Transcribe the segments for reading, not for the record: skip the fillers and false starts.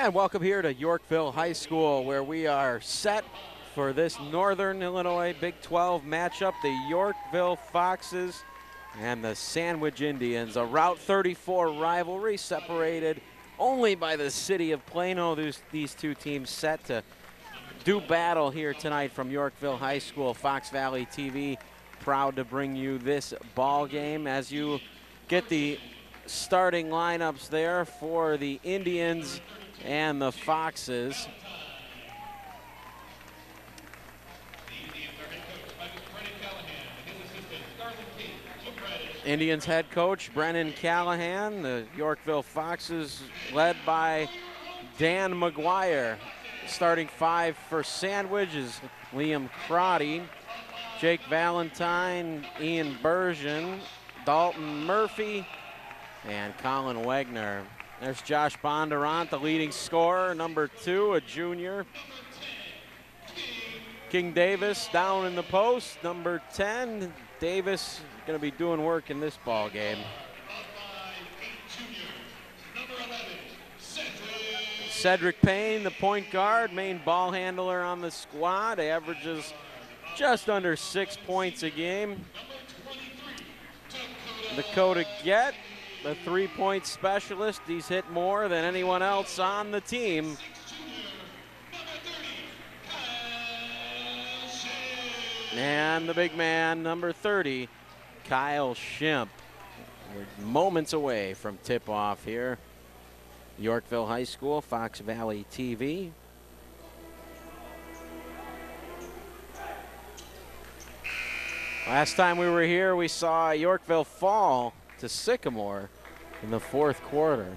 And welcome here to Yorkville High School, where we are set for this Northern Illinois Big 12 matchup, the Yorkville Foxes and the Sandwich Indians, a Route 34 rivalry separated only by the city of Plano. These two teams set to do battle here tonight from Yorkville High School. Fox Valley TV proud to bring you this ball game as you get the starting lineups there for the Indians and the Foxes. Indians head coach Brennan Callahan. The Yorkville Foxes led by Dan McGuire. Starting five for Sandwich is Liam Crotty, Jake Valentine, Ian Bergen, Dalton Murphy, and Colin Wagner. There's Josh Bondurant, the leading scorer, number 2, a junior. King Davis down in the post, number 10. Davis going to be doing work in this ball game. Cedric Payne, the point guard, main ball handler on the squad, averages just under 6 points a game. Dakota Gett, the three-point specialist. He's hit more than anyone else on the team. And the big man, number 30, Kyle Shimp. We're moments away from tip-off here. Yorkville High School, Fox Valley TV. Last time we were here, we saw Yorkville fall to Sycamore in the fourth quarter.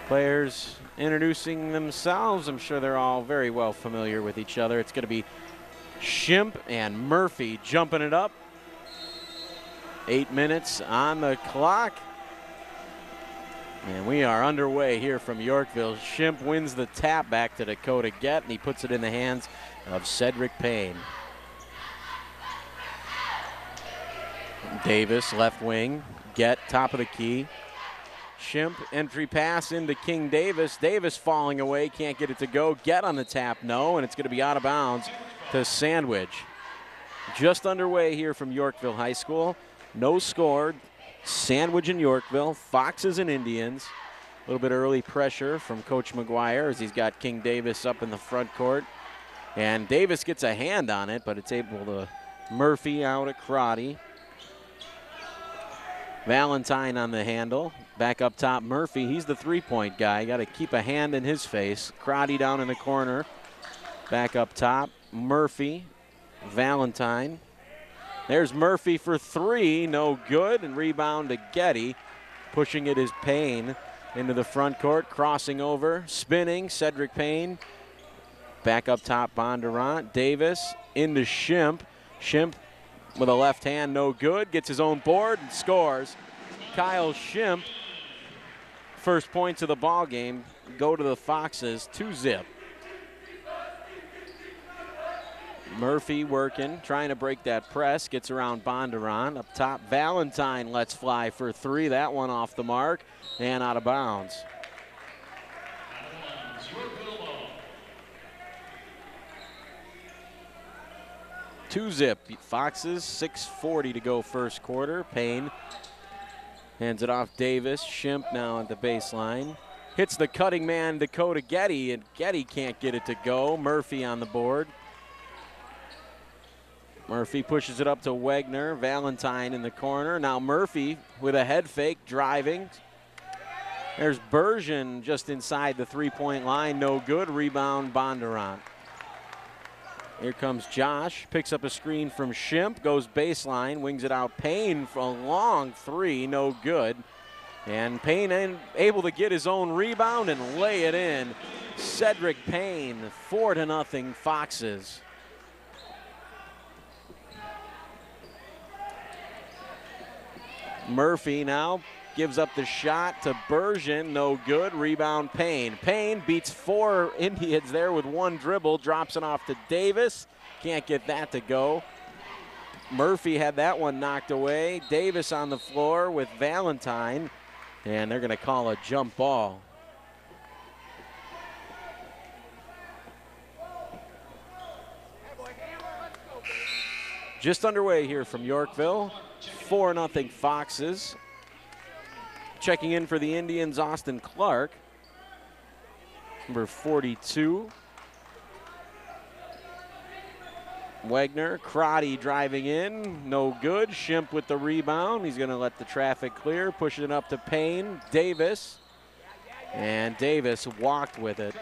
Players introducing themselves. I'm sure they're all very well familiar with each other. It's going to be Shimp and Murphy jumping it up. 8 minutes on the clock. And we are underway here from Yorkville. Shimp wins the tap back to Dakota Gett, and he puts it in the hands of Cedric Payne. Davis, left wing. Gett, top of the key. Shimp, entry pass into King Davis. Davis falling away, can't get it to go. Gett on the tap, no, and it's going to be out of bounds to Sandwich. Just underway here from Yorkville High School. No scored. Sandwich and Yorkville, Foxes and Indians. A little bit early pressure from Coach McGuire as he's got King Davis up in the front court. And Davis gets a hand on it, but it's able to Murphy out at Crotty. Valentine on the handle. Back up top, Murphy. He's the three-point guy. Got to keep a hand in his face. Crotty down in the corner. Back up top, Murphy, Valentine. There's Murphy for three, no good, and rebound to Getty. Pushing it is Payne into the front court, crossing over, spinning, Cedric Payne. Back up top, Bondurant. Davis into Shimp. Shimp with a left hand, no good, gets his own board and scores. Kyle Shimp, first points of the ball game, go to the Foxes, 2-zip. Murphy working, trying to break that press, gets around Bondurant. Up top, Valentine lets fly for three. That one off the mark and out of bounds. Two-zip, Foxes, 6:40 to go first quarter. Payne hands it off Davis. Shimp now at the baseline. Hits the cutting man, Dakota Getty, and Getty can't get it to go. Murphy on the board. Murphy pushes it up to Wagner. Valentine in the corner. Now Murphy with a head fake, driving. There's Bergen just inside the three-point line. No good. Rebound, Bondurant. Here comes Josh. Picks up a screen from Shimp. Goes baseline. Wings it out. Payne for a long three. No good. And Payne able to get his own rebound and lay it in. Cedric Payne, 4-0 Foxes. Murphy now gives up the shot to Bergen, no good. Rebound Payne. Payne beats 4 Indians there with one dribble, drops it off to Davis. Can't get that to go. Murphy had that one knocked away. Davis on the floor with Valentine, and they're going to call a jump ball. Just underway here from Yorkville. 4-0 Foxes. Checking in for the Indians, Austin Clark, number 42. Wegner, Crotty driving in, no good. Shimp with the rebound. He's going to let the traffic clear, pushing it up to Payne. Davis, and Davis walked with it.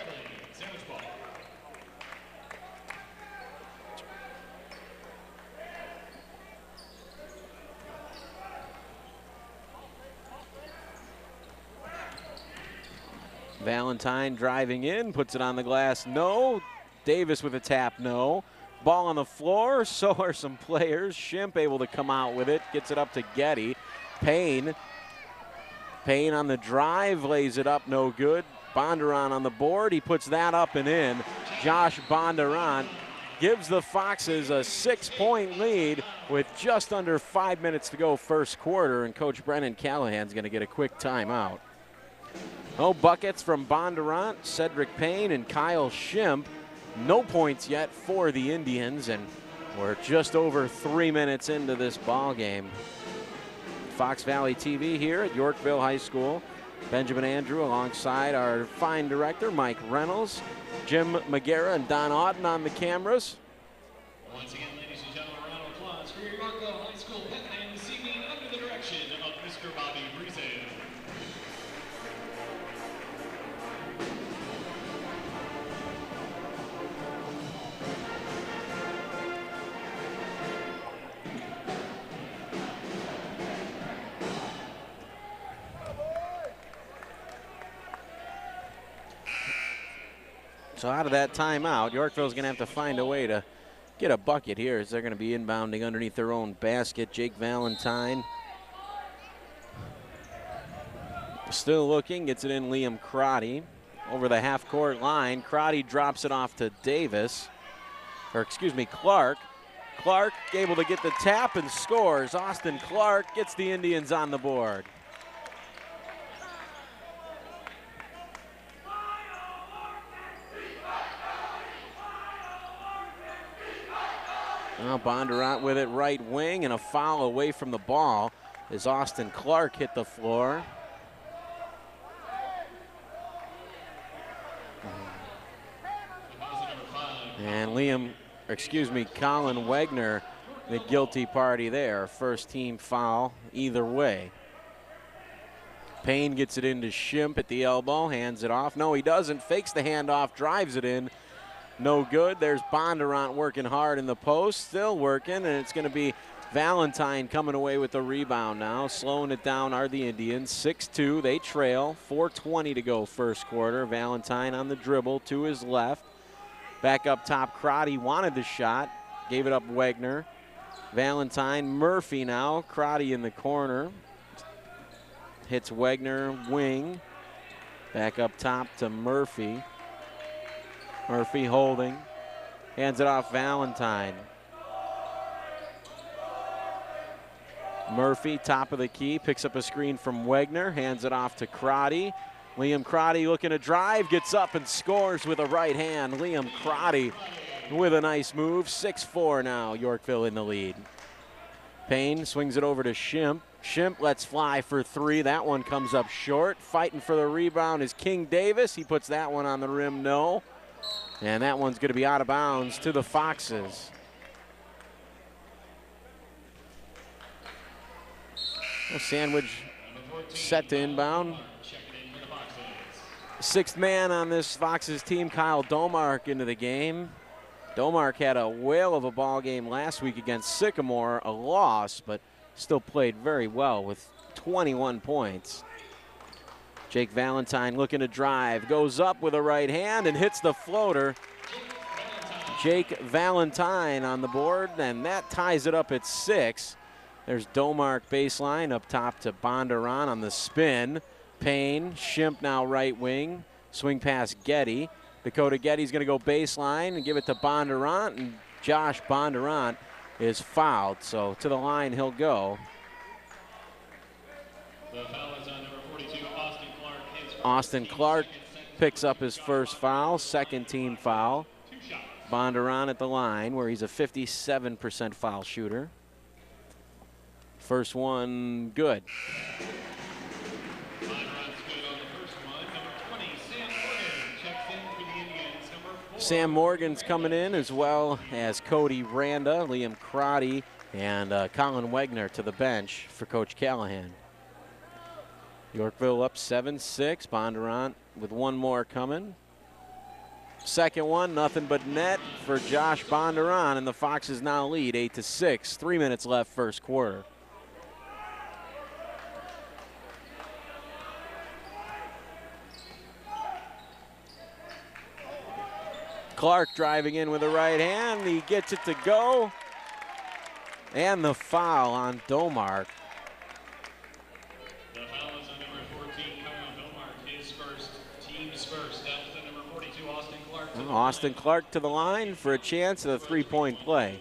Valentine driving in, puts it on the glass, no. Davis with a tap, no. Ball on the floor, so are some players. Shimp able to come out with it, gets it up to Getty. Payne on the drive, lays it up, no good. Bondurant on the board, he puts that up and in. Josh Bondurant gives the Foxes a 6-point lead with just under 5 minutes to go first quarter, and Coach Brennan Callahan's gonna get a quick timeout. No buckets from Bondurant, Cedric Payne, and Kyle Shimp. No points yet for the Indians, and we're just over 3 minutes into this ball game. Fox Valley TV here at Yorkville High School. Benjamin Andrew alongside our fine director, Mike Reynolds, Jim McGarrah and Don Auden on the cameras. Once again, ladies and gentlemen, a round of applause for your Yorkville High School pet band this evening under the direction of Mr. Bobby Breeze. So out of that timeout, Yorkville's going to have to find a way to get a bucket here as they're going to be inbounding underneath their own basket. Jake Valentine still looking, gets it in. Liam Crotty over the half-court line. Crotty drops it off to Davis, or excuse me, Clark. Clark able to get the tap and scores. Austin Clark gets the Indians on the board. Now Bondurant with it right wing, and a foul away from the ball as Austin Clark hit the floor. And Colin Wegner, the guilty party there. First team foul either way. Payne gets it into Shimp at the elbow, hands it off. No, he doesn't, fakes the handoff, drives it in. No good. There's Bondurant working hard in the post, still working, and it's going to be Valentine coming away with the rebound now. Slowing it down are the Indians. 6-2, they trail. 4:20 to go first quarter. Valentine on the dribble to his left. Back up top, Crotty wanted the shot, gave it up Wegner. Valentine, Murphy now. Crotty in the corner. Hits Wegner, wing. Back up top to Murphy. Murphy holding, hands it off Valentine. Murphy, top of the key, picks up a screen from Wegner, hands it off to Crotty. Liam Crotty looking to drive, gets up and scores with a right hand. Liam Crotty with a nice move. 6-4 now, Yorkville in the lead. Payne swings it over to Shimp. Shimp lets fly for three. That one comes up short. Fighting for the rebound is King Davis. He puts that one on the rim, no. And that one's going to be out of bounds to the Foxes. A sandwich set to inbound. Sixth man on this Foxes team, Kyle Domark, into the game. Domark had a whale of a ball game last week against Sycamore, a loss, but still played very well with 21 points. Jake Valentine looking to drive, goes up with a right hand and hits the floater. Jake Valentine on the board, and that ties it up at 6. There's Domark baseline up top to Bondurant on the spin. Payne, Shimp now right wing, swing past Getty. Dakota Getty's going to go baseline and give it to Bondurant, and Josh Bondurant is fouled, so to the line he'll go. The foul is on number 42, Austin Clark. Austin Clark picks up his first foul, second team foul. 2 shots. Bondurant at the line, where he's a 57% foul shooter. First one, good. Sam Morgan's coming in, as well as Cody Randa, Liam Crotty, and Colin Wegner to the bench for Coach Callahan. Yorkville up 7-6. Bondurant with one more coming. Second one, nothing but net for Josh Bondurant, and the Foxes now lead 8-6. 3 minutes left first quarter. Clark driving in with the right hand. He gets it to go. And the foul on Domark. The foul is on number 14, Kyle Domark, his first, team's first. That was the number 42, Austin Clark. Austin Clark to the line for a chance at a three-point play.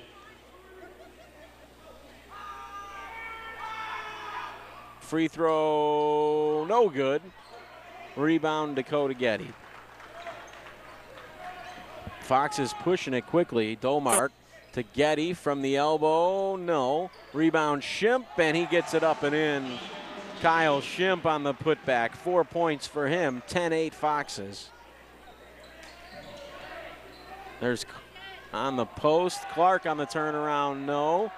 Free throw, no good. Rebound, Dakota Getty. Fox is pushing it quickly. Domark to Getty from the elbow, no. Rebound Shimp, and he gets it up and in. Kyle Shimp on the putback. 4 points for him, 10-8 Foxes. There's on the post, Clark on the turnaround, no.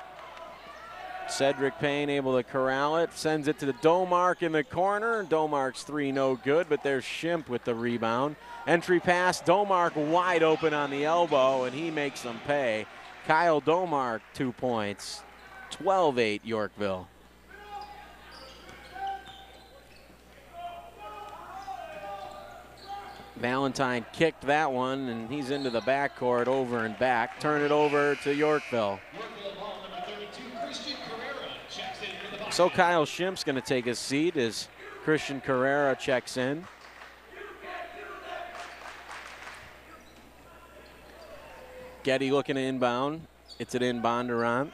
Cedric Payne able to corral it, sends it to the Domark in the corner. Domark's three no good, but there's Shimp with the rebound. Entry pass, Domark wide open on the elbow, and he makes them pay. Kyle Domark, 2 points, 12-8 Yorkville. Valentine kicked that one, and he's into the backcourt, over and back. Turn it over to Yorkville. So Kyle Shimp's going to take his seat as Christian Carrera checks in. Getty looking to inbound. It's an in Bondurant.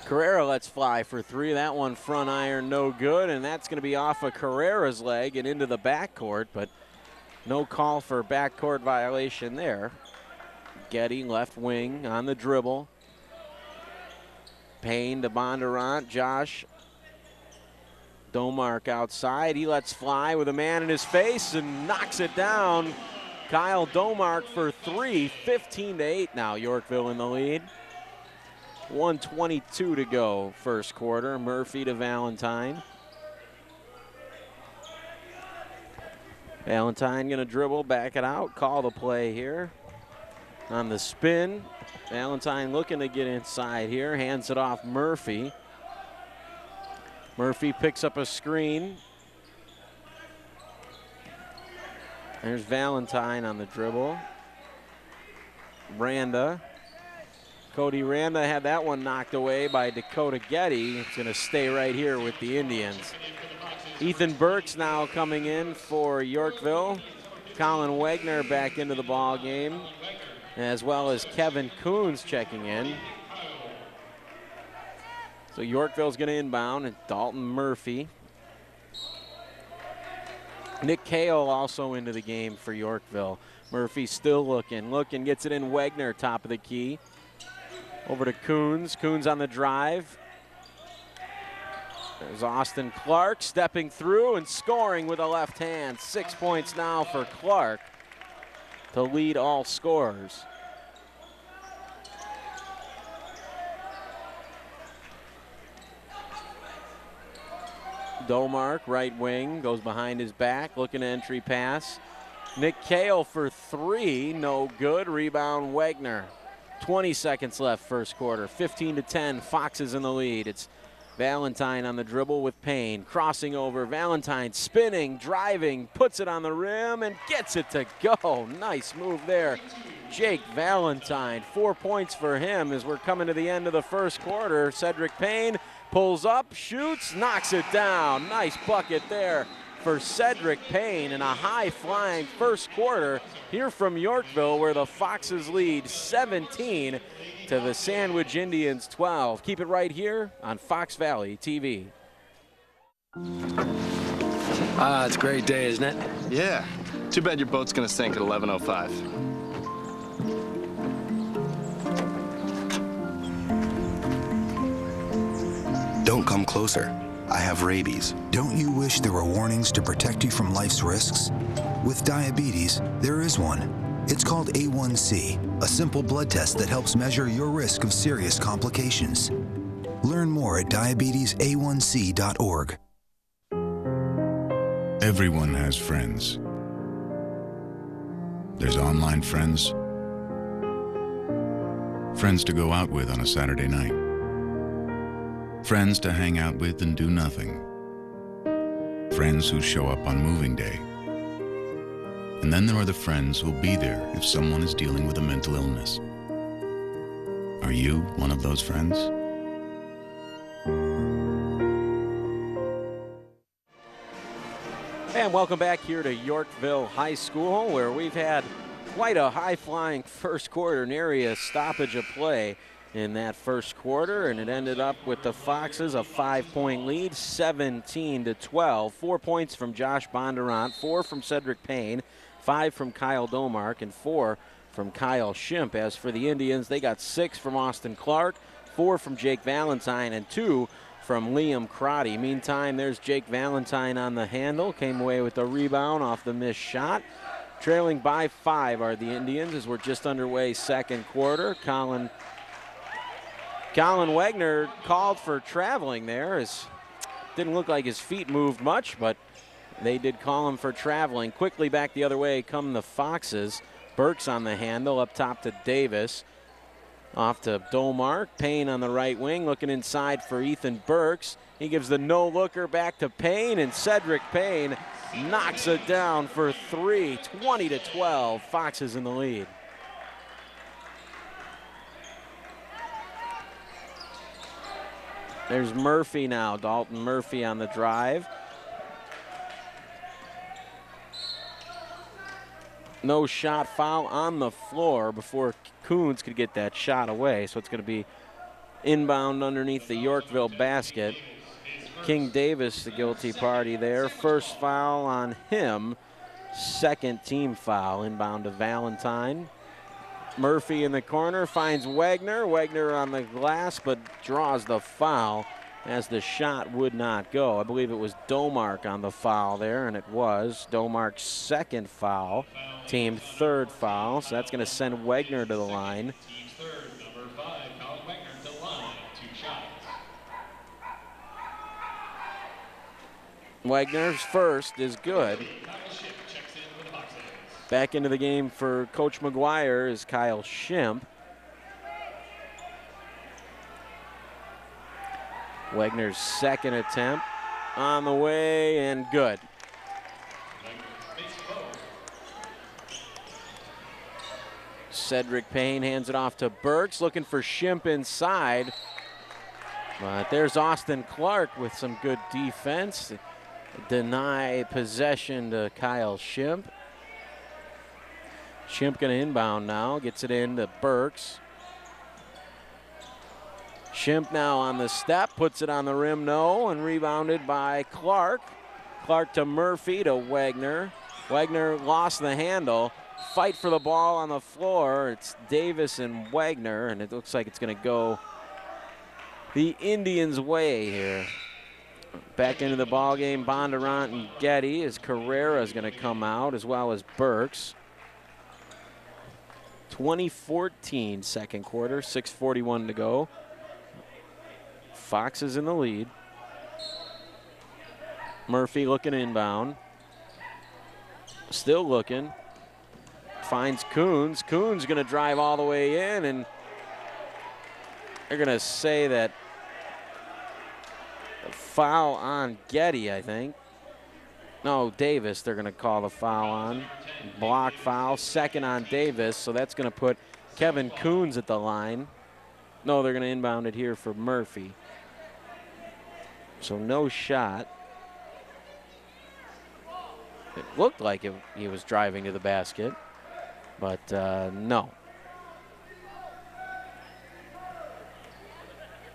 Carrera lets fly for three. That one front iron, no good, and that's going to be off of Carrera's leg and into the backcourt, but no call for backcourt violation there. Getty left wing on the dribble. Payne to Bondurant. Josh Domark outside. He lets fly with a man in his face and knocks it down. Kyle Domark for three. 15-8 now. Yorkville in the lead. 1:22 to go first quarter. Murphy to Valentine. Valentine going to dribble, back it out, call the play here. On the spin, Valentine looking to get inside here, hands it off Murphy. Murphy picks up a screen. There's Valentine on the dribble. Randa. Cody Randa had that one knocked away by Dakota Getty. It's going to stay right here with the Indians. Ethan Burks now coming in for Yorkville. Colin Wegner back into the ball game, as well as Kevin Coons checking in. So Yorkville's going to inbound, and Dalton Murphy. Nick Kale also into the game for Yorkville. Murphy still looking, gets it in. Wegner, top of the key. Over to Coons. Coons on the drive. There's Austin Clark stepping through and scoring with a left hand. 6 points now for Clark to lead all scorers. Domark, right wing, goes behind his back, looking to entry pass. Nick Kale for three, no good. Rebound Wegner. 20 seconds left first quarter. 15-10, Foxes in the lead. It's Valentine on the dribble with Payne. Crossing over, Valentine spinning, driving, puts it on the rim and gets it to go. Nice move there. Jake Valentine, 4 points for him as we're coming to the end of the first quarter. Cedric Payne pulls up, shoots, knocks it down. Nice bucket there for Cedric Payne in a high-flying first quarter here from Yorkville, where the Foxes lead 17 to the Sandwich Indians 12. Keep it right here on Fox Valley TV. Ah, it's a great day, isn't it? Yeah. Too bad your boat's gonna sink at 11:05. Don't come closer. I have rabies. Don't you wish there were warnings to protect you from life's risks? With diabetes, there is one. It's called A1C, a simple blood test that helps measure your risk of serious complications. Learn more at diabetesaA1c.org. Everyone has friends. There's online friends, friends to go out with on a Saturday night, friends to hang out with and do nothing, friends who show up on moving day. And then there are the friends who'll be there if someone is dealing with a mental illness. Are you one of those friends? And welcome back here to Yorkville High School, where we've had quite a high-flying first quarter, nary a stoppage of play in that first quarter, and it ended up with the Foxes a 5-point lead, 17-12. 4 points from Josh Bondurant, 4 from Cedric Payne, 5 from Kyle Domark, and 4 from Kyle Shimp. As for the Indians, they got 6 from Austin Clark, 4 from Jake Valentine, and 2 from Liam Crotty. Meantime, there's Jake Valentine on the handle, came away with a rebound off the missed shot. Trailing by 5 are the Indians as we're just underway second quarter. Colin Wagner called for traveling there. Didn't look like his feet moved much, but they did call him for traveling. Quickly back the other way come the Foxes. Burks on the handle, up top to Davis. Off to Domark. Payne on the right wing, looking inside for Ethan Burks. He gives the no-looker back to Payne, and Cedric Payne knocks it down for 3, 20-12. Foxes in the lead. There's Murphy now, Dalton Murphy on the drive. No shot foul on the floor before Coons could get that shot away, so it's going to be inbound underneath the Yorkville basket. King Davis, the guilty party there. First foul on him, second team foul. Inbound to Valentine. Murphy in the corner finds Wagner. Wagner on the glass, but draws the foul as the shot would not go. I believe it was Domark on the foul there, and it was Domark's second foul, team third foul. So that's going to send Wagner to the line. Team's third, number 5, Colin Wagner to the line, 2 shots. Wagner's first is good. Kyle Shimp checks in for the Foxes. Back into the game for Coach McGuire is Kyle Shimp. Wagner's second attempt on the way and good. Cedric Payne hands it off to Burks, looking for Shimp inside. But there's Austin Clark with some good defense. Deny possession to Kyle Shimp. Shimp going to inbound now, gets it in to Burks. Shimp now on the step, puts it on the rim, no, and rebounded by Clark. Clark to Murphy to Wagner. Wagner lost the handle. Fight for the ball on the floor. It's Davis and Wagner, and it looks like it's going to go the Indians' way here. Back into the ball game, Bondurant and Getty as Carrera is going to come out, as well as Burks. 2014 second quarter, 6:41 to go. Foxes in the lead. Murphy looking inbound. Still looking. Finds Coons. Coons going to drive all the way in, and they're going to say that foul on Getty, I think. No, Davis they're going to call the foul on. Block foul, second on Davis, so that's going to put Kevin Coons at the line. No, they're going to inbound it here for Murphy. So no shot. It looked like he was driving to the basket, but no.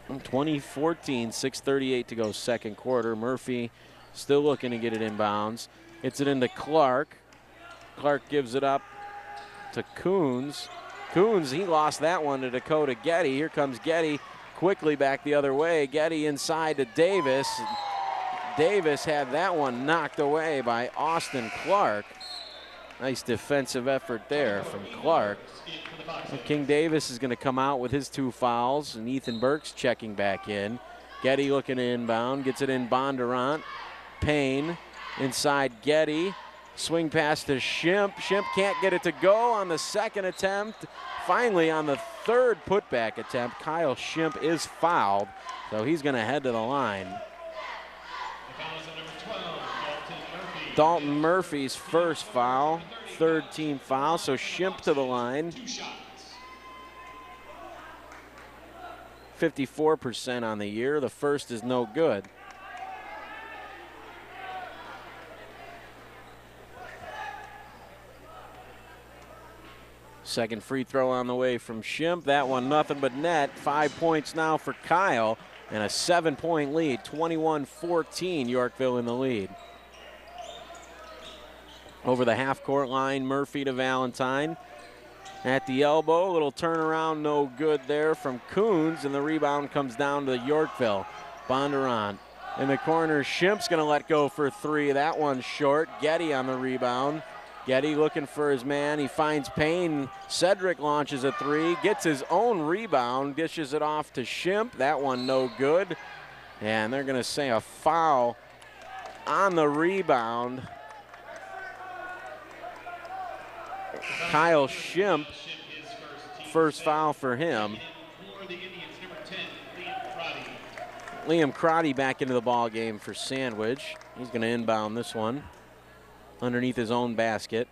2014, 6:38 to go second quarter. Murphy Still looking to get it inbounds. Hits it into Clark. Clark gives it up to Coons. Coons, he lost that one to Dakota Getty. Here comes Getty quickly back the other way. Getty inside to Davis. Davis had that one knocked away by Austin Clark. Nice defensive effort there from Clark. King Davis is going to come out with his 2 fouls, and Ethan Burks checking back in. Getty looking to inbound, gets it in Bondurant. Payne inside Getty. Swing pass to Shimp. Shimp can't get it to go on the second attempt. Finally, on the third putback attempt, Kyle Shimp is fouled, so he's going to head to the line. Dalton Murphy's first foul, 3rd team foul, so Shimp to the line. 54% on the year. The first is no good. Second free throw on the way from Shimp. That one nothing but net. 5 points now for Kyle and a 7-point lead. 21-14, Yorkville in the lead. Over the half-court line, Murphy to Valentine. At the elbow, a little turnaround, no good there from Coons, and the rebound comes down to Yorkville. Bondurant in the corner. Shimp's going to let go for 3. That one's short. Getty on the rebound. Getty looking for his man. He finds Payne. Cedric launches a 3, gets his own rebound, dishes it off to Shimp. That one no good. And they're going to say a foul on the rebound. Kyle Shimp, first foul for him. Liam Crotty back into the ball game for Sandwich. He's going to inbound this one underneath his own basket.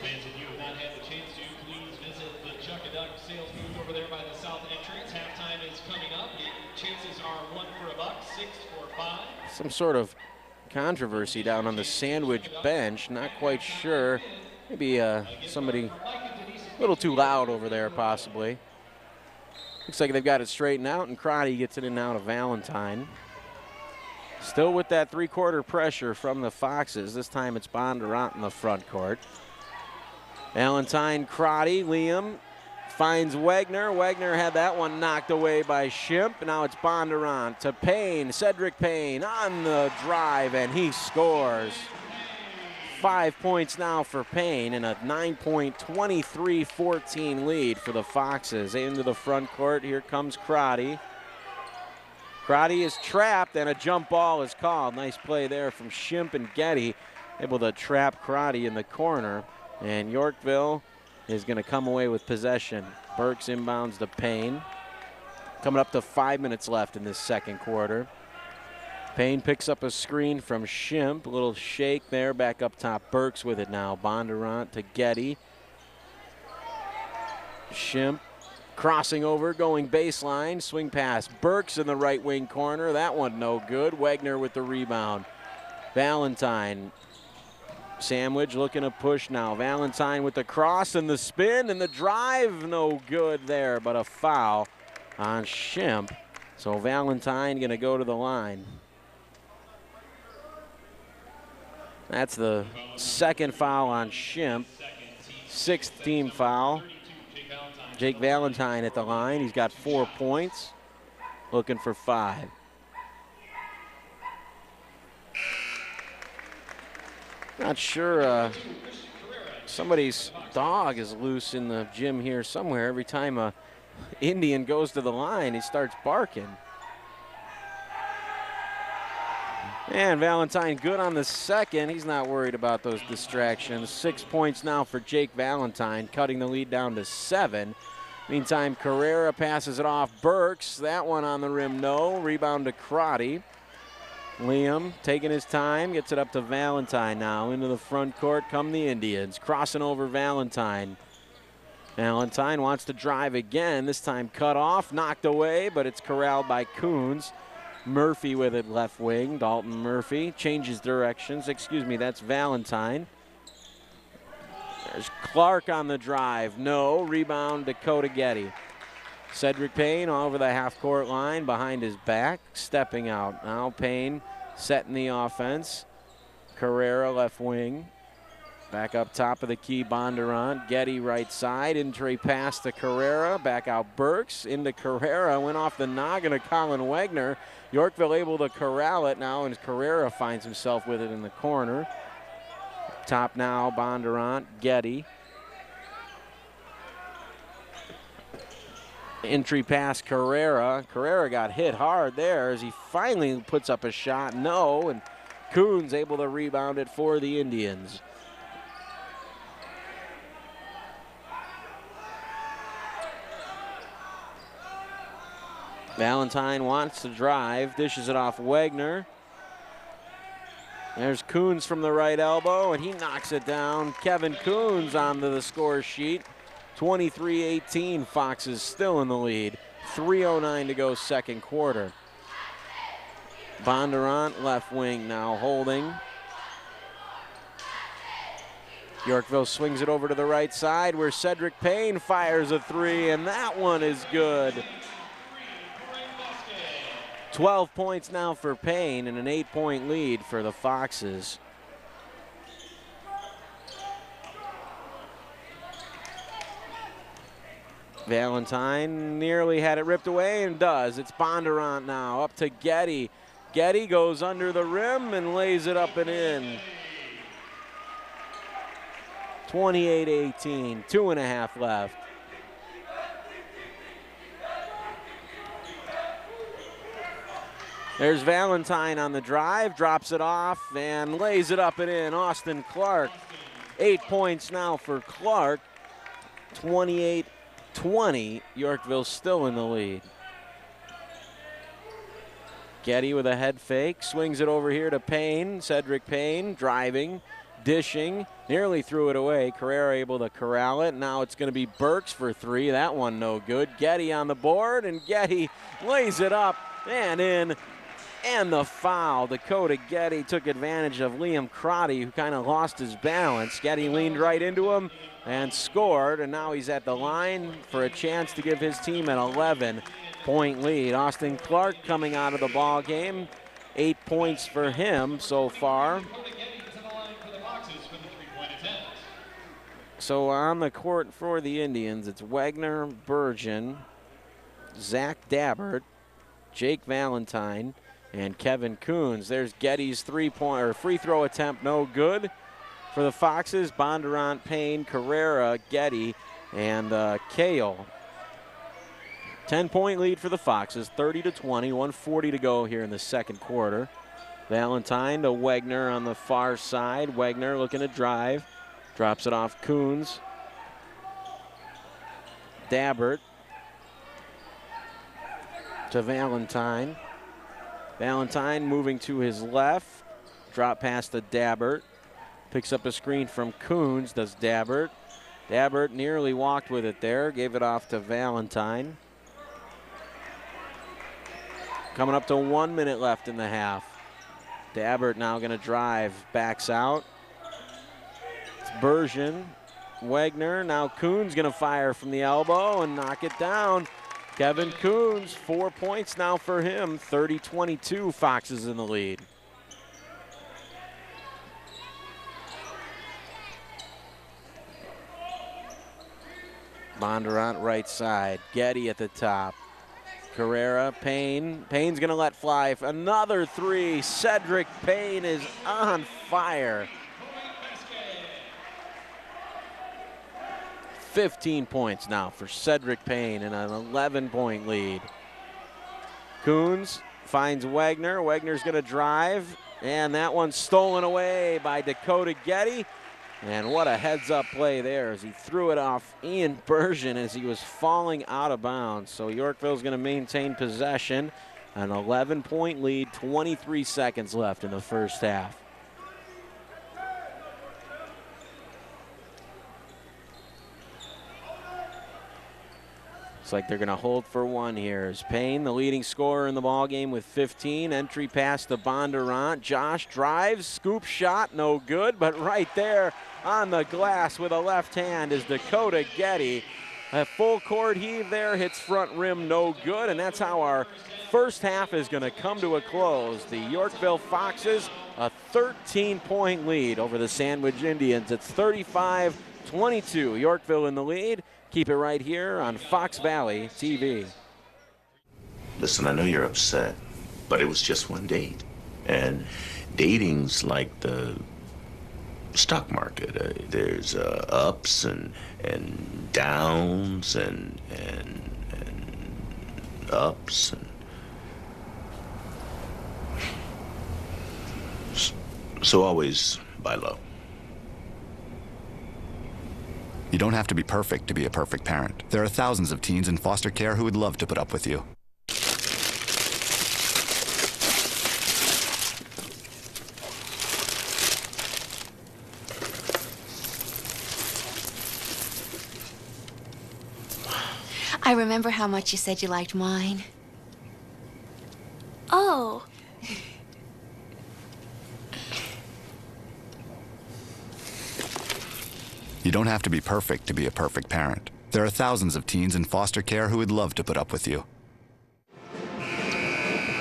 Fans, if you have not had the chance to, please visit the Chuck a Duck sales booth over there by the south entrance. Halftime is coming up. Chances are 1 for $1, 6 for $5. Some sort of controversy down on the Sandwich bench. Not quite sure. Maybe somebody a little too loud over there, possibly. Looks like they've got it straightened out, and Crotty gets it in now to Valentine. Still with that 3-quarter pressure from the Foxes. This time it's Bondurant in the front court. Valentine, Crotty, Liam finds Wagner. Wagner had that one knocked away by Shimp. Now it's Bondurant to Payne. Cedric Payne on the drive, and he scores. 5 points now for Payne and a 9-point, 23-14 lead for the Foxes. Into the front court, here comes Crotty. Crotty is trapped and a jump ball is called. Nice play there from Shimp and Getty, able to trap Crotty in the corner. And Yorkville is going to come away with possession. Burks inbounds to Payne. Coming up to 5 minutes left in this second quarter. Payne picks up a screen from Shimp. A little shake there, back up top. Burks with it now. Bondurant to Getty. Shimp crossing over, going baseline. Swing pass. Burks in the right wing corner. That one no good. Wagner with the rebound. Valentine. Sandwich looking to push now. Valentine with the cross and the spin and the drive. No good there, but a foul on Shimp. So Valentine going to go to the line. That's the second foul on Shimp. 6th team foul. Jake Valentine at the line. He's got 4 points. Looking for 5. Not sure. Somebody's dog is loose in the gym here somewhere. Every time a Indian goes to the line, he starts barking. And Valentine good on the second. He's not worried about those distractions. 6 points now for Jake Valentine, cutting the lead down to 7. Meantime, Carrera passes it off. Burks, that one on the rim, no. Rebound to Crotty. Liam taking his time, gets it up to Valentine now. Into the front court come the Indians. Crossing over Valentine. Valentine wants to drive again. This time cut off, knocked away, but it's corralled by Coons. Murphy with it left wing. Dalton Murphy changes directions. Excuse me, that's Valentine. There's Clark on the drive. No. Rebound, Dakota Getty. Cedric Payne over the half-court line behind his back, stepping out. Now Payne setting the offense. Carrera left wing. Back up top of the key, Bondurant. Getty right side. Entry pass to Carrera. Back out Burks. Into Carrera. Went off the noggin of Colin Wagner. Yorkville able to corral it now, and Carrera finds himself with it in the corner. Top now, Bondurant. Getty. Entry pass, Carrera. Carrera got hit hard there as he finally puts up a shot. No, and Coons able to rebound it for the Indians. Valentine wants to drive, dishes it off Wagner. There's Coons from the right elbow, and he knocks it down. Kevin Coons onto the score sheet. 23-18, Foxes still in the lead. 3:09 to go second quarter. Bondurant left wing now holding. Yorkville swings it over to the right side where Cedric Payne fires a three, and that one is good. 12 points now for Payne and an 8-point lead for the Foxes. Valentine nearly had it ripped away and does. It's Bondurant now up to Getty. Getty goes under the rim and lays it up and in. 28-18, 2.5 left. There's Valentine on the drive, drops it off and lays it up and in. Austin Clark, 8 points now for Clark. 28-20, Yorkville still in the lead. Getty with a head fake, swings it over here to Payne. Cedric Payne driving, dishing, nearly threw it away. Carrera able to corral it. Now it's going to be Burks for three. That one no good. Getty on the board, and Getty lays it up and in. And the foul. Dakota Getty took advantage of Liam Crotty, who kind of lost his balance. Getty leaned right into him and scored, and now he's at the line for a chance to give his team an 11-point lead. Austin Clark coming out of the ball game. 8 points for him so far. So on the court for the Indians, it's Wagner, Burgeon, Zach Dabbert, Jake Valentine, and Kevin Coons. There's Getty's free throw attempt, no good. For the Foxes, Bondurant, Payne, Carrera, Getty, and Kale. 10-point lead for the Foxes, 30-20, 1:40 to go here in the second quarter. Valentine to Wagner on the far side. Wagner looking to drive, drops it off Coons. Dabbert to Valentine. Valentine moving to his left. Drop pass to Dabbert. Picks up a screen from Coons, does Dabbert. Dabbert nearly walked with it there. Gave it off to Valentine. Coming up to 1 minute left in the half. Dabbert now going to drive. Backs out. It's Bergen. Wagner. Now Coons going to fire from the elbow and knock it down. Kevin Coons, 4 points now for him. 30-22, Foxes in the lead. Bondurant right side. Getty at the top. Carrera, Payne. Payne's going to let fly. Another three. Cedric Payne is on fire. 15 points now for Cedric Payne and an 11-point lead. Coons finds Wagner. Wagner's going to drive, and that one's stolen away by Dakota Getty. And what a heads-up play there as he threw it off Ian Bergen as he was falling out of bounds. So Yorkville's going to maintain possession. An 11-point lead, 23 seconds left in the first half. Looks like they're going to hold for one here. Is Payne, the leading scorer in the ballgame with 15. Entry pass to Bondurant. Josh drives, scoop shot, no good, but right there on the glass with a left hand is Dakota Getty. A full court heave there, hits front rim, no good, and that's how our first half is going to come to a close. The Yorkville Foxes, a 13-point lead over the Sandwich Indians. It's 35-22. Yorkville in the lead. Keep it right here on Fox Valley TV. Listen, I know you're upset, but it was just one date. And dating's like the stock market. There's ups and downs and ups. So always buy low. You don't have to be perfect to be a perfect parent. There are thousands of teens in foster care who would love to put up with you. I remember how much you said you liked wine. Oh. You don't have to be perfect to be a perfect parent. There are thousands of teens in foster care who would love to put up with you.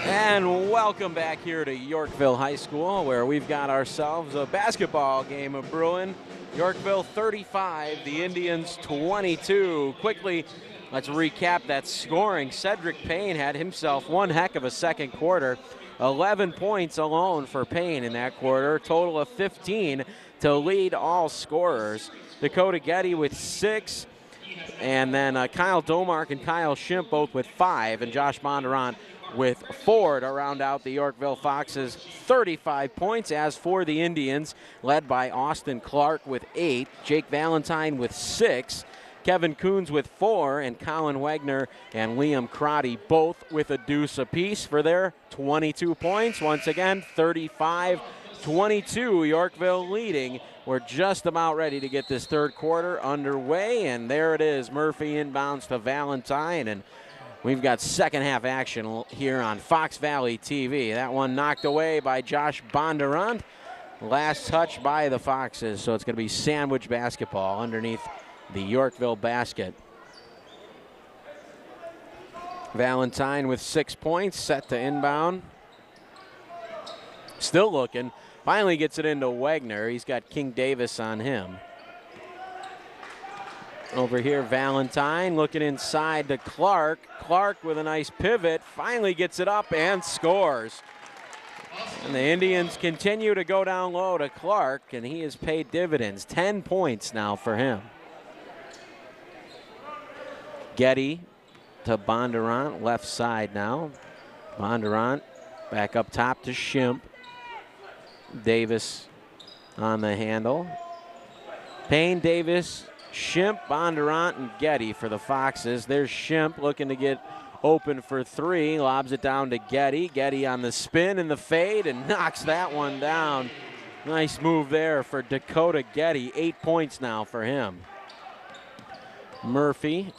And welcome back here to Yorkville High School, where we've got ourselves a basketball game of brewing. Yorkville 35, the Indians 22. Quickly, let's recap that scoring. Cedric Payne had himself one heck of a second quarter. 11 points alone for Payne in that quarter. Total of 15 to lead all scorers. Dakota Getty with 6. And then Kyle Domark and Kyle Schimpf both with 5. And Josh Bondurant with 4 to round out the Yorkville Foxes' 35 points. As for the Indians, led by Austin Clark with 8, Jake Valentine with 6, Kevin Coons with 4, and Colin Wagner and Liam Crotty both with a deuce apiece for their 22 points. Once again, 35-22, Yorkville leading. We're just about ready to get this third quarter underway, and there it is. Murphy inbounds to Valentine, and we've got second half action here on Fox Valley TV. That one knocked away by Josh Bondurant. Last touch by the Foxes, so it's going to be Sandwich basketball underneath the Yorkville basket. Valentine with 6 points, set to inbound. Still looking. Finally gets it into Wagner. He's got King Davis on him. Over here, Valentine looking inside to Clark. Clark with a nice pivot, finally gets it up and scores. And the Indians continue to go down low to Clark, and he has paid dividends. 10 points now for him. Getty to Bondurant, left side now. Bondurant back up top to Schimpf. Davis on the handle. Payne, Davis, Schimpf, Bondurant, and Getty for the Foxes. There's Schimpf looking to get open for 3. Lobs it down to Getty. Getty on the spin and the fade and knocks that one down. Nice move there for Dakota Getty. 8 points now for him. Murphy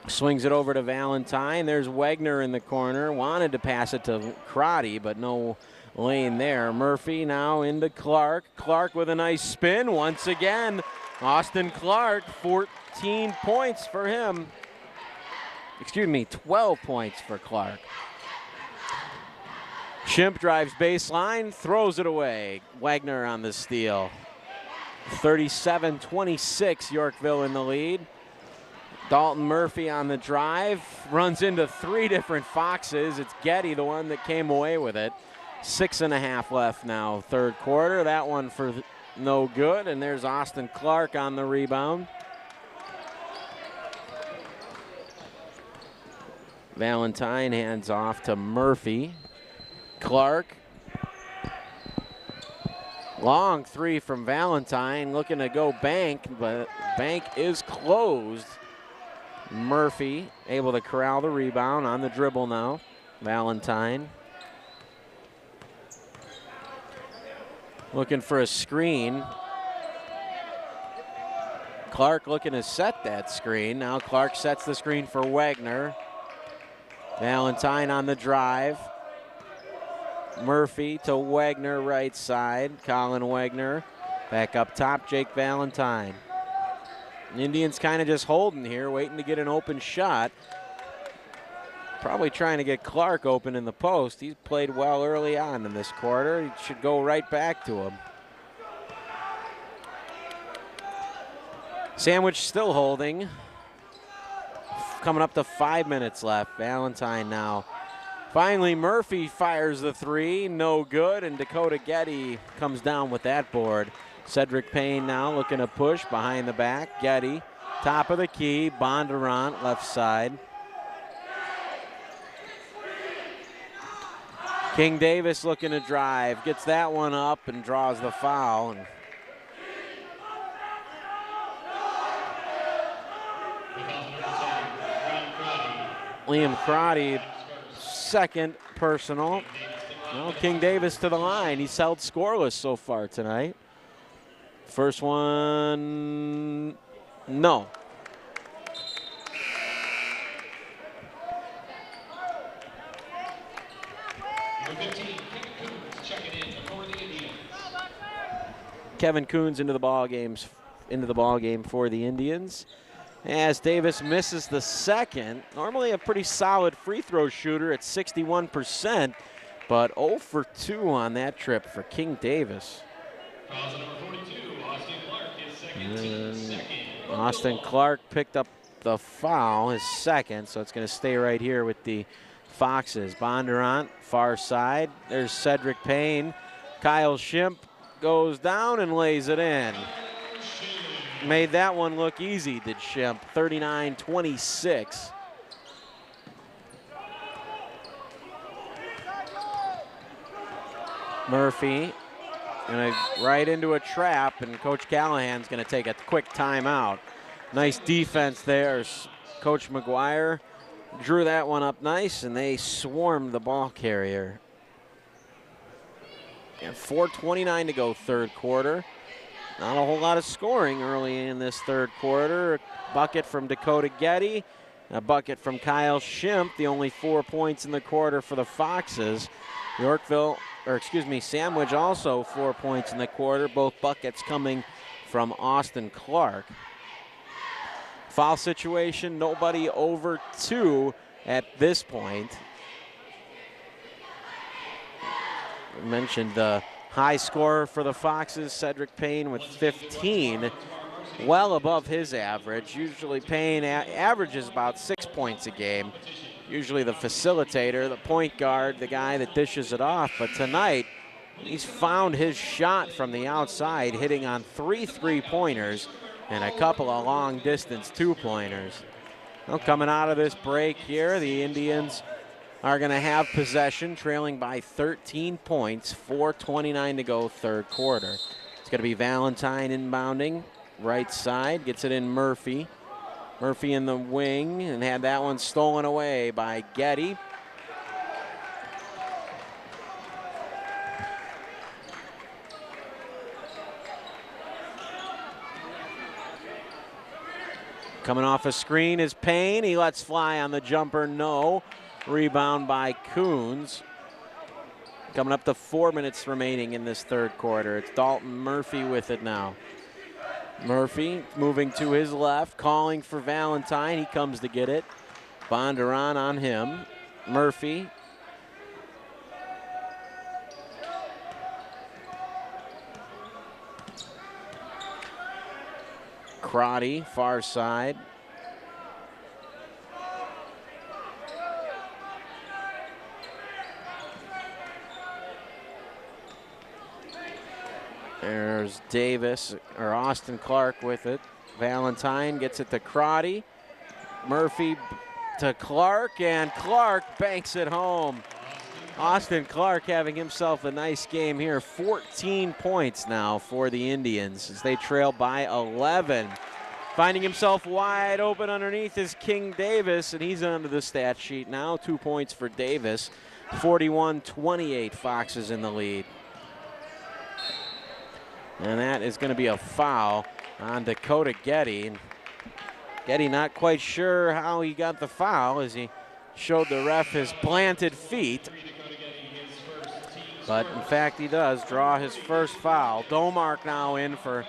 swings it over to Valentine. There's Wagner in the corner. Wanted to pass it to Crotty, but no lane there. Murphy now into Clark. Clark with a nice spin once again. Austin Clark, 14 points for him. Excuse me, 12 points for Clark. Schimpf drives baseline, throws it away. Wagner on the steal. 37-26, Yorkville in the lead. Dalton Murphy on the drive, runs into 3 different Foxes. It's Getty, the one that came away with it. 6.5 left now, third quarter. That one for no good, and there's Austin Clark on the rebound. Valentine hands off to Murphy. Clark. Long 3 from Valentine, looking to go bank, but bank is closed. Murphy able to corral the rebound on the dribble now. Valentine. Looking for a screen. Clark looking to set that screen. Now Clark sets the screen for Wagner. Valentine on the drive. Murphy to Wagner, right side. Colin Wagner back up top, Jake Valentine. The Indians kind of just holding here, waiting to get an open shot. Probably trying to get Clark open in the post. He's played well early on in this quarter. He should go right back to him. Sandwich still holding. Coming up to 5 minutes left. Valentine now. Finally, Murphy fires the three. No good, and Dakota Getty comes down with that board. Cedric Payne now looking to push behind the back. Getty, top of the key. Bondurant, left side. King Davis looking to drive. Gets that one up and draws the foul. And Liam Crotty, second personal. Well, King Davis to the line. He's held scoreless so far tonight. First one, no. Kevin Coons into the ball game for the Indians. As Davis misses the second, normally a pretty solid free throw shooter at 61%, but 0 for 2 on that trip for King Davis. Austin Clark picked up the foul, his second, so it's going to stay right here with the Foxes. Bondurant, far side. There's Cedric Payne. Kyle Schimpf goes down and lays it in. Made that one look easy, did Schimpf. 39-26. Murphy right into a trap, and Coach Callahan's going to take a quick timeout. Nice defense there. Coach McGuire drew that one up nice, and they swarmed the ball carrier. And 4:29 to go, third quarter. Not a whole lot of scoring early in this third quarter. A bucket from Dakota Getty, a bucket from Kyle Schimpf, the only 4 points in the quarter for the Foxes. Sandwich also 4 points in the quarter, both buckets coming from Austin Clark. Foul situation, nobody over 2 at this point. I mentioned the high scorer for the Foxes, Cedric Payne with 15, well above his average. Usually Payne averages about 6 points a game. Usually the facilitator, the point guard, the guy that dishes it off. But tonight, he's found his shot from the outside, hitting on 3 3-pointers and a couple of long-distance 2-pointers. Well, coming out of this break here, the Indians are going to have possession, trailing by 13 points, 4:29 to go, third quarter. It's going to be Valentine inbounding, right side, gets it in Murphy. Murphy in the wing, and had that one stolen away by Getty. Coming off a screen is Payne. He lets fly on the jumper, no. Rebound by Coons. Coming up to 4 minutes remaining in this third quarter. It's Dalton Murphy with it now. Murphy moving to his left, calling for Valentine. He comes to get it. Bondurant on him. Murphy. Crotty, far side. There's Davis, or Austin Clark with it. Valentine gets it to Crotty. Murphy to Clark, and Clark banks it home. Austin Clark having himself a nice game here. 14 points now for the Indians as they trail by 11. Finding himself wide open underneath is King Davis, and he's under the stat sheet now. 2 points for Davis. 41-28, Foxes in the lead. And that is going to be a foul on Dakota Getty. And Getty not quite sure how he got the foul as he showed the ref his planted feet. But in fact, he does draw his first foul. Domark now in for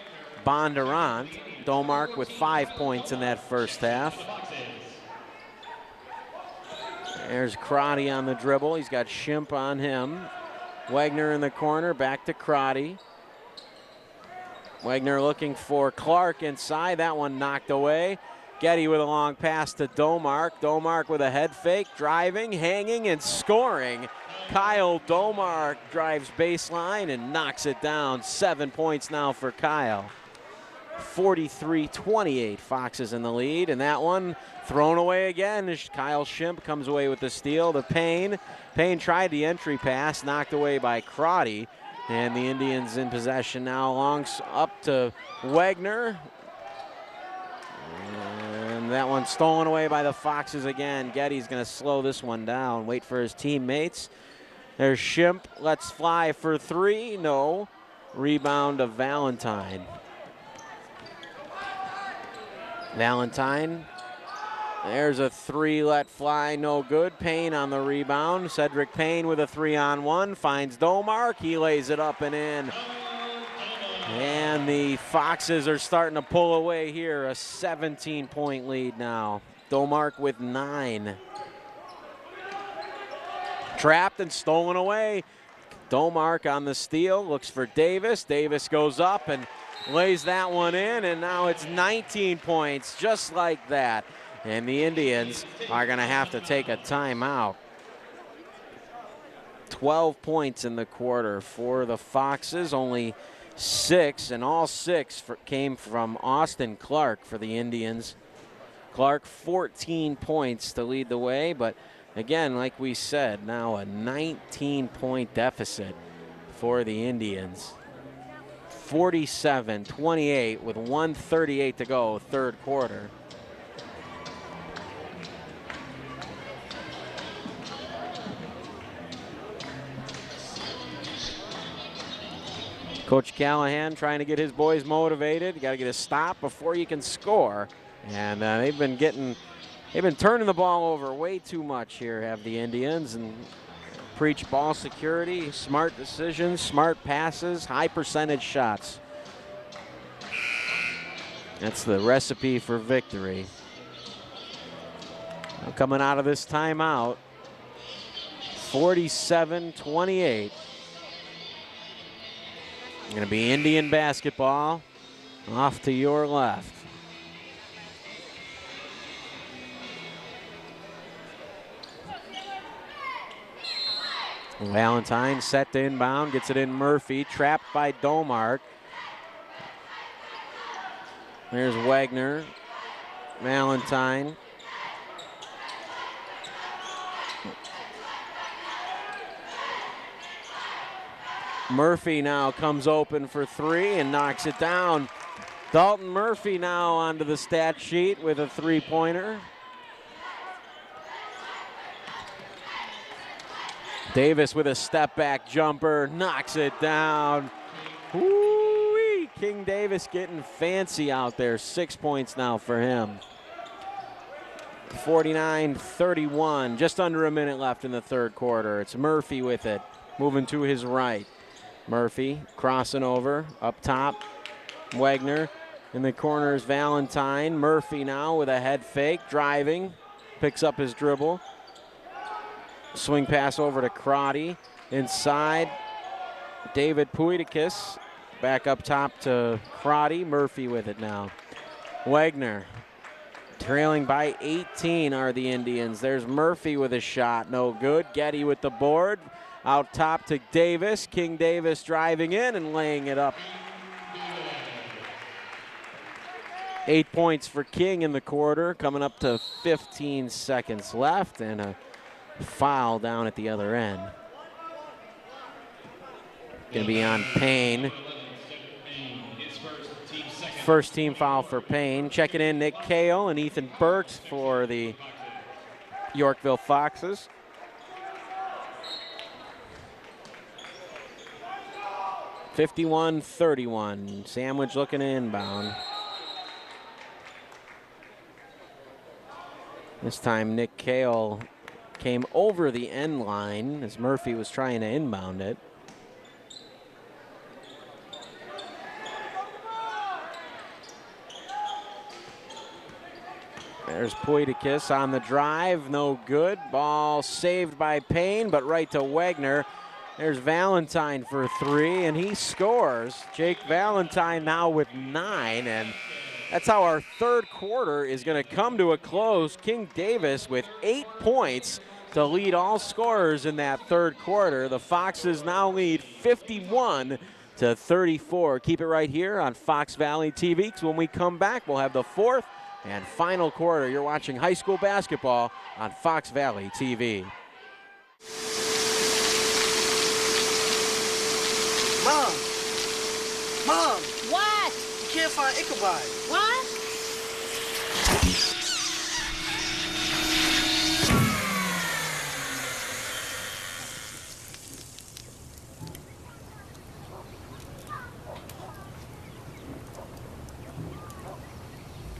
Bondurant. Domark with 5 points in that first half. There's Crotty on the dribble. He's got Shimp on him. Wagner in the corner, back to Crotty. Wagner looking for Clark inside. That one knocked away. Getty with a long pass to Domark. Domark with a head fake, driving, hanging, and scoring. Kyle Domark drives baseline and knocks it down. 7 points now for Kyle. 43-28, Foxes in the lead, and that one thrown away again as Kyle Shimp comes away with the steal to Payne. Payne tried the entry pass, knocked away by Crotty, and the Indians in possession now. Up to Wagner. And that one stolen away by the Foxes again. Getty's going to slow this one down, wait for his teammates. There's Shimp, lets fly for three, no. Rebound of Valentine. Valentine, there's a three, let fly, no good. Payne on the rebound. Cedric Payne with a 3-on-1, finds Domark, he lays it up and in. And the Foxes are starting to pull away here, a 17-point lead now. Domark with 9. Trapped and stolen away. Domark on the steal, looks for Davis. Davis goes up and lays that one in, and now it's 19 points, just like that. And the Indians are going to have to take a timeout. 12 points in the quarter for the Foxes, only 6, and all 6 came from Austin Clark for the Indians. Clark 14 points to lead the way, but again, like we said, now a 19-point deficit for the Indians. 47-28 with 1:38 to go, third quarter. Coach Callahan trying to get his boys motivated. You got to get a stop before you can score. And they've been turning the ball over way too much here, have the Indians, and preach ball security, smart decisions, smart passes, high percentage shots. That's the recipe for victory. Now coming out of this timeout, 47-28. Going to be Indian basketball off to your left. Valentine set to inbound, gets it in Murphy, trapped by Domark. There's Wagner, Valentine. Murphy now comes open for three and knocks it down. Dalton Murphy now onto the stat sheet with a three-pointer. Davis with a step-back jumper, knocks it down. Woo-wee. King Davis getting fancy out there. 6 points now for him. 49-31, just under a minute left in the third quarter. It's Murphy with it, moving to his right. Murphy crossing over, up top. Wagner in the corners, Valentine. Murphy now with a head fake, driving, picks up his dribble. Swing pass over to Crotty. Inside, David Puitakis. Back up top to Crotty. Murphy with it now. Wagner trailing by 18 are the Indians. There's Murphy with a shot, no good. Getty with the board. Out top to Davis. King Davis driving in and laying it up. 8 points for King in the quarter, coming up to 15 seconds left, and a foul down at the other end. Going to be on Payne. First team foul for Payne. Checking in Nick Kale and Ethan Burks for the Yorkville Foxes. .51-31. Sandwich looking inbound. This time Nick Kale came over the end line as Murphy was trying to inbound it. There's Poitikis on the drive, no good. Ball saved by Payne, but right to Wagner. There's Valentine for 3, and he scores. Jake Valentine now with 9, and that's how our third quarter is going to come to a close. King Davis with 8 points to lead all scorers in that third quarter. The Foxes now lead 51-34. Keep it right here on Fox Valley TV, because when we come back, we'll have the fourth and final quarter. You're watching high school basketball on Fox Valley TV. Mom! What? You can't find Ichabod. What?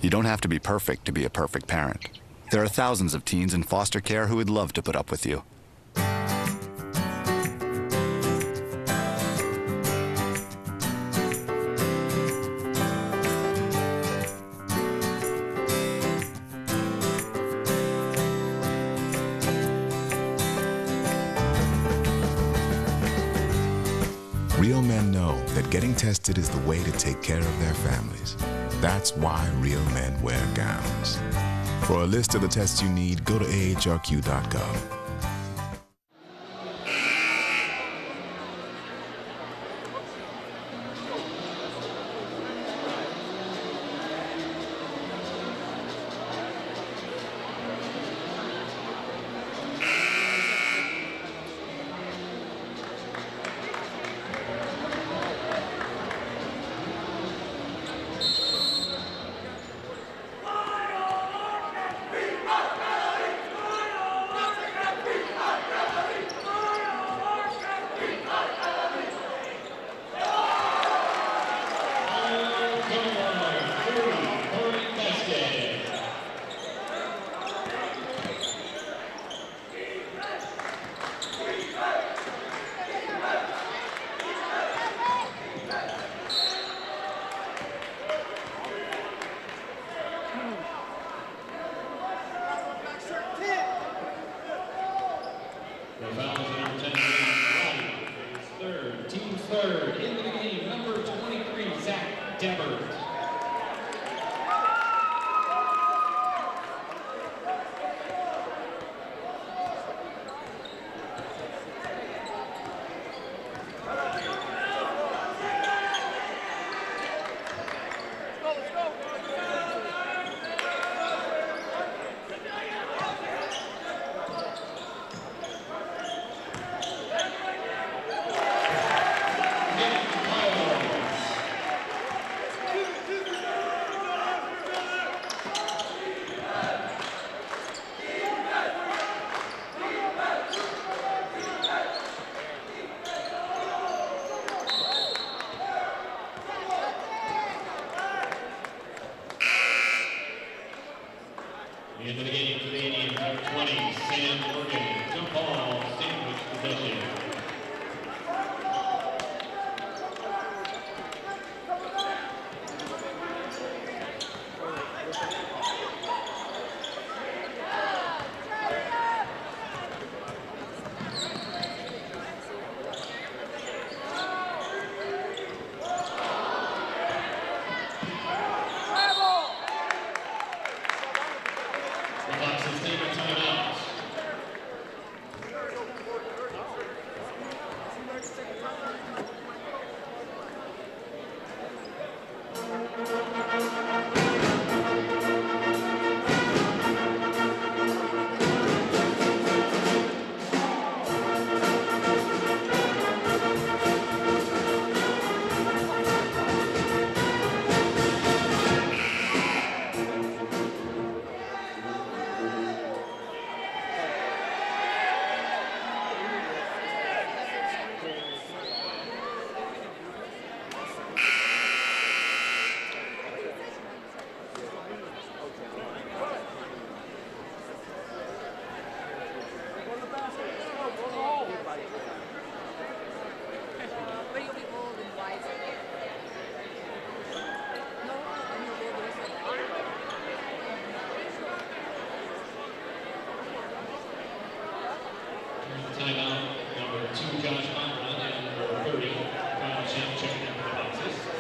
You don't have to be perfect to be a perfect parent. There are thousands of teens in foster care who would love to put up with you. Real men know that getting tested is the way to take care of their families. That's why real men wear gowns. For a list of the tests you need, go to ahrq.gov. Into the game for the Indians, number 20, Sam Morgan. Jump ball, sandwich possession. Timeout number 2, Josh Conrad, and number 30, Kyle Shem checking out the boxes.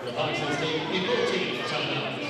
The Foxes take a 14 timeout.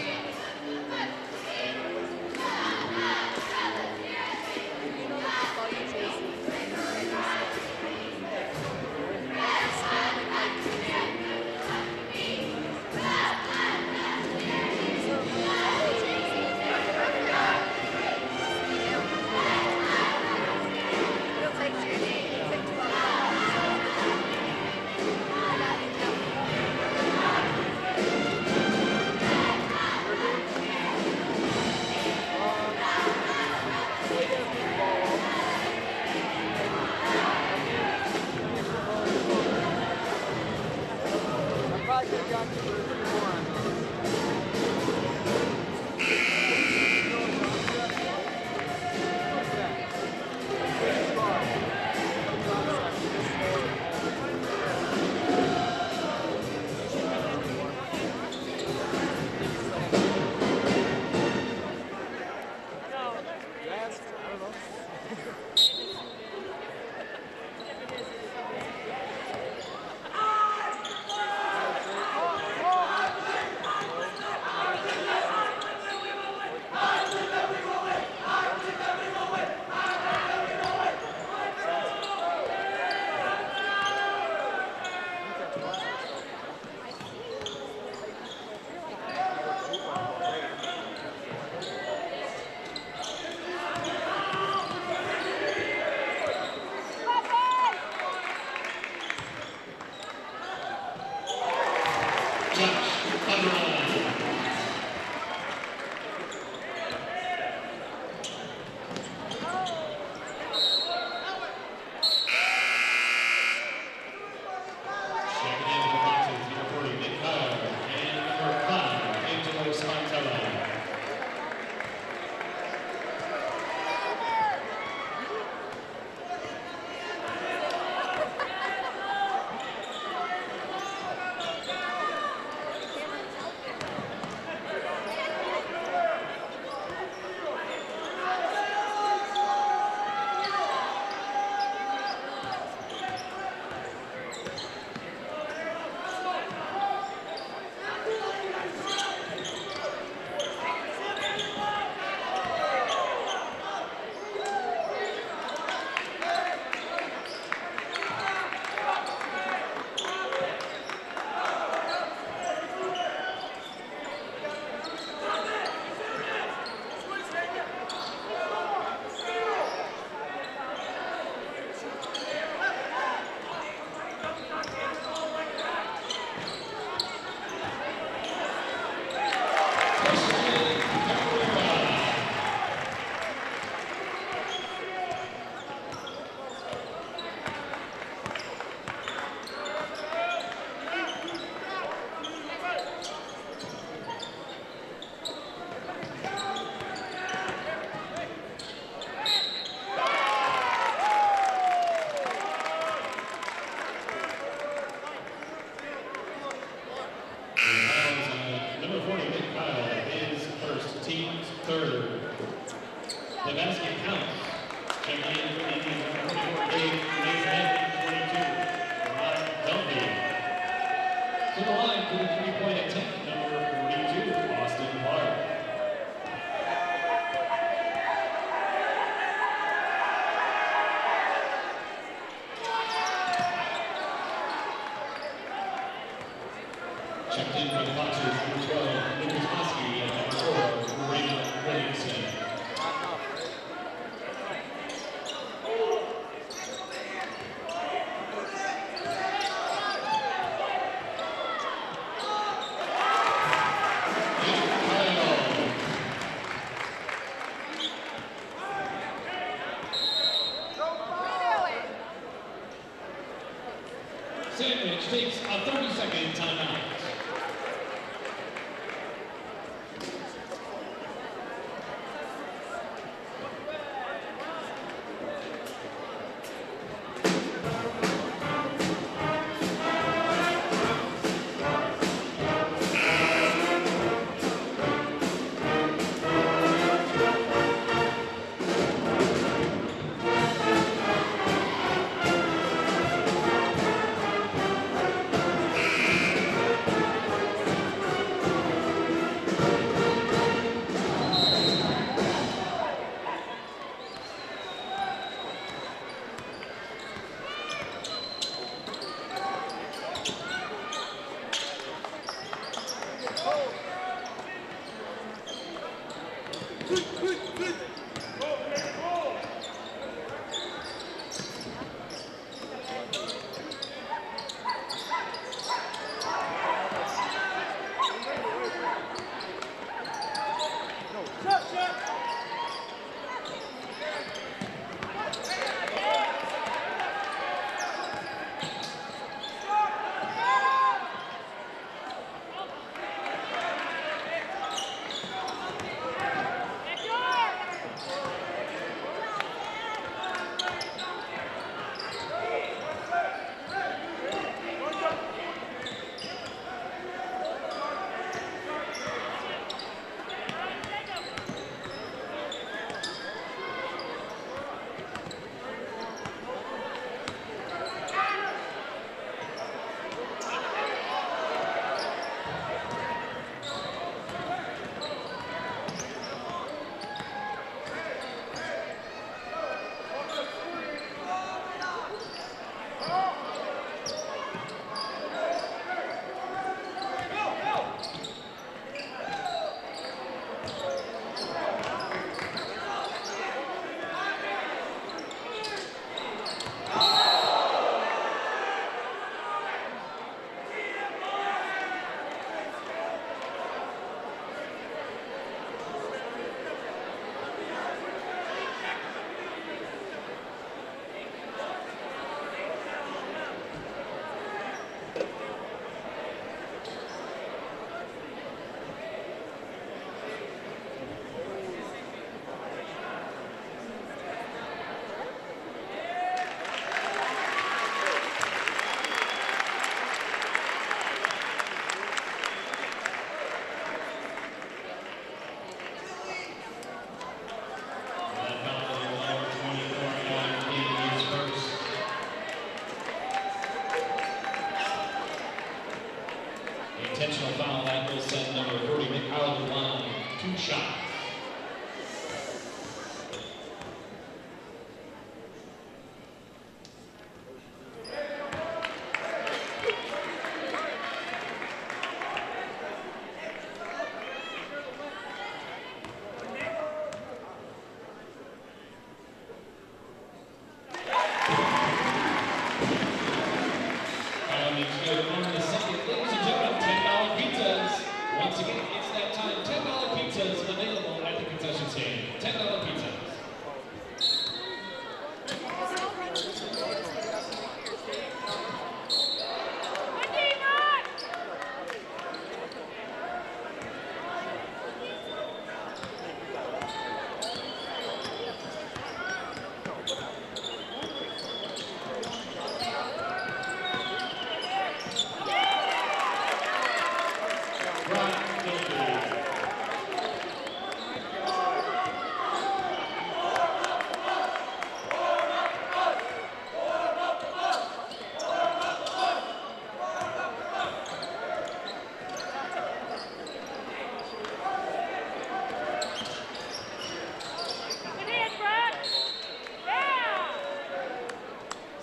Checking in for the Indians, number 24, Dave Nathan, 22, Rob Dunphy. To the line for the three-point attempt, number 42, Austin Clark. Checked in for the Boxers, number 12, Lucas Hosky, and number 4, Raymond Williamson. Sandwich takes a 30-second timeout.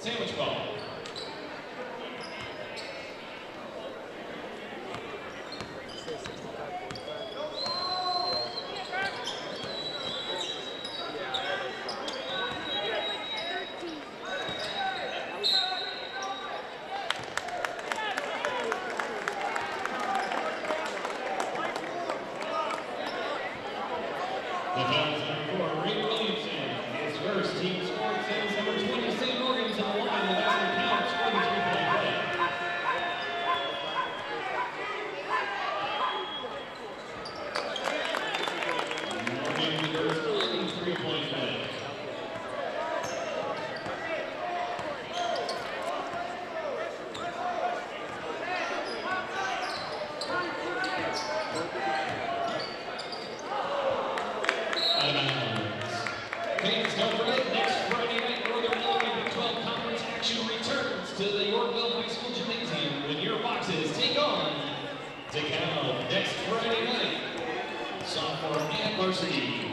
Sandwich ball. The foul time for Ray Williamson. His first team scored sends number 20, St. Morgan's on the line with extra counts for the three-point play. Morgan goes on the three-point play. Out of bounds. Fans, don't forget, next Friday night, Northern Illinois Big 12 Conference action returns to the Yorkville High School Gymnasium when your Foxes take on DeKalb next Friday night. Sophomore and varsity.